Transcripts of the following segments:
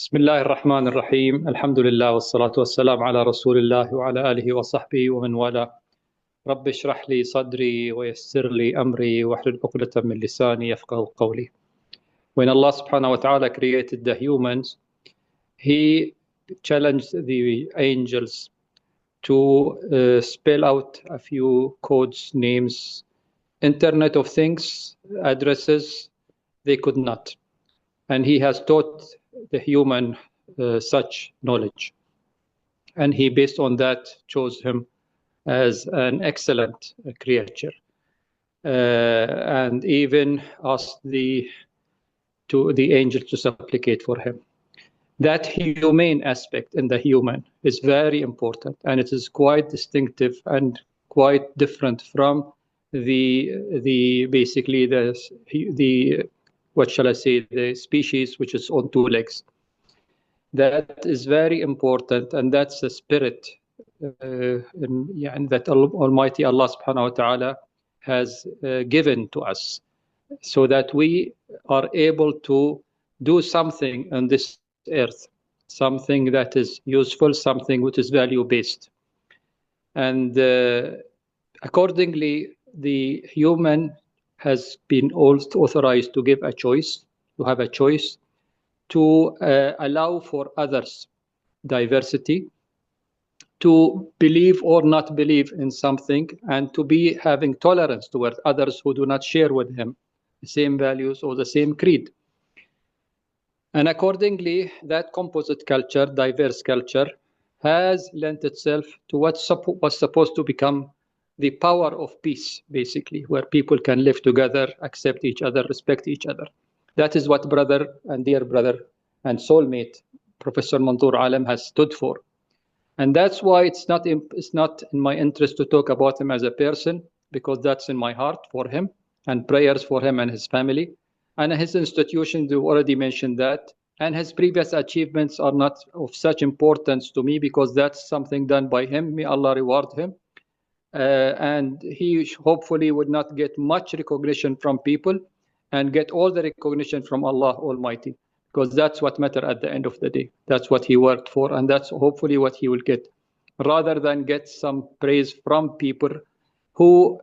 بسم الله الرحمن الرحيم الحمد لله والصلاة والسلام على رسول الله وعلى آله وصحبه ومن والاه. رب اشرح لي صدري ويسر لي أمري واحلل عقدة من لساني يفقهوا قولي. When Allah subhanahu wa ta'ala created the humans, He challenged the angels to spell out a few codes, names, Internet of Things, addresses. They could not. And He has taught the human such knowledge. And He, based on that, chose him as an excellent creature. And even asked the angel to supplicate for him. That humane aspect in the human is very important, and it is quite distinctive and quite different from basically the what shall I say, the species which is on two legs. That is very important, and that's the spirit that Almighty Allah subhanahu wa ta'ala has given to us, so that we are able to do something on this earth, something that is useful, something which is value-based. And accordingly, the human has been also authorized to give a choice, to have a choice, to allow for others diversity, to believe or not believe in something, and to be having tolerance towards others who do not share with him the same values or the same creed. And accordingly, that composite culture, diverse culture, has lent itself to what was supposed to become the power of peace, basically, where people can live together, accept each other, respect each other. That is what brother and dear brother and soulmate, Professor Manzoor Alam, has stood for. And that's why it's not in my interest to talk about him as a person, because that's in my heart for him, and prayers for him and his family. And his institutions, you already mentioned that. And his previous achievements are not of such importance to me, because that's something done by him. May Allah reward him. And he hopefully would not get much recognition from people, and get all the recognition from Allah Almighty, because that's what matters at the end of the day. That's what he worked for, and that's hopefully what he will get, rather than get some praise from people who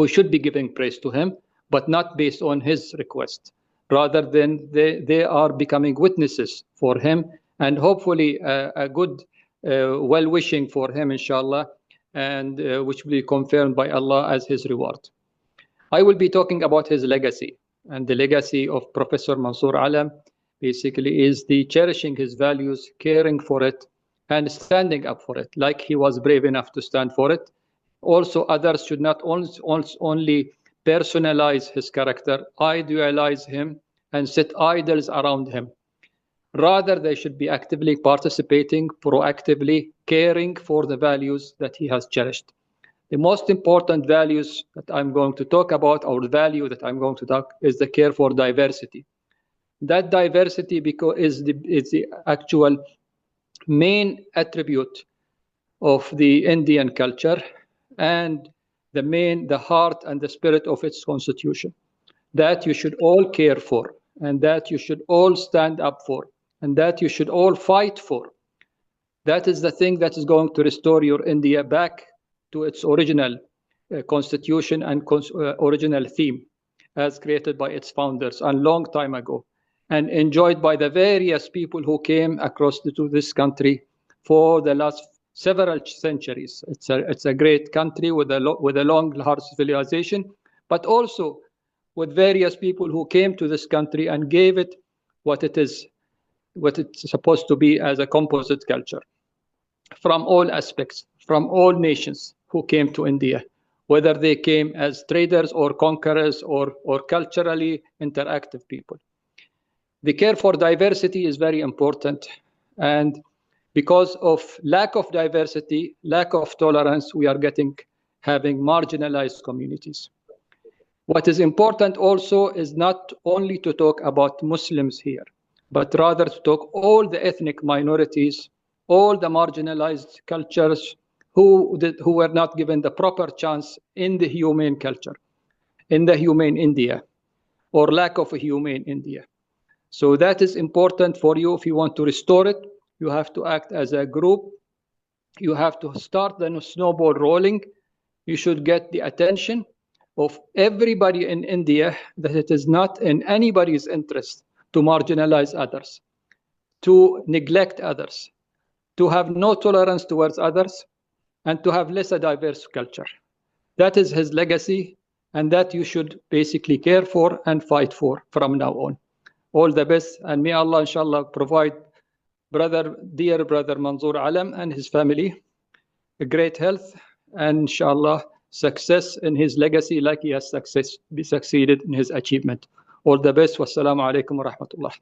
should be giving praise to him, but not based on his request. Rather than they are becoming witnesses for him, and hopefully a good well-wishing for him, inshallah, and which will be confirmed by Allah as his reward. I will be talking about his legacy, and the legacy of Professor Manzoor Alam basically is the cherishing his values, caring for it, and standing up for it, like he was brave enough to stand for it. Also, others should not only personalize his character, idealize him, and set idols around him. Rather, they should be actively participating, proactively caring for the values that he has cherished. The most important values that I'm going to talk about, or the value that I'm going to talk, is the care for diversity. That diversity is the actual main attribute of the Indian culture, and the heart and the spirit of its constitution, that you should all care for, and that you should all stand up for, and that you should all fight for. That is the thing that is going to restore your India back to its original constitution and original theme, as created by its founders a long time ago, and enjoyed by the various people who came across to this country for the last several centuries. It's a great country with a long, hard civilization, but also with various people who came to this country and gave it what it's supposed to be as a composite culture, from all aspects, from all nations who came to India, whether they came as traders or conquerors or culturally interactive people. The care for diversity is very important, and because of lack of diversity, lack of tolerance, we are having marginalized communities. What is important also is not only to talk about Muslims here, but rather to talk all the ethnic minorities, all the marginalized cultures who were not given the proper chance in the humane culture, in the humane India, or lack of a humane India. So that is important for you. If you want to restore it, you have to act as a group. You have to start the snowball rolling. You should get the attention of everybody in India, that it is not in anybody's interest to marginalize others, to neglect others, to have no tolerance towards others, and to have less a diverse culture. That is his legacy, and that you should basically care for and fight for from now on. All the best, and may Allah, inshallah, provide dear brother Manzoor Alam and his family a great health and, inshallah, success in his legacy like he has succeeded in his achievement. All the best. Wassalamu alaikum wa rahmatullah.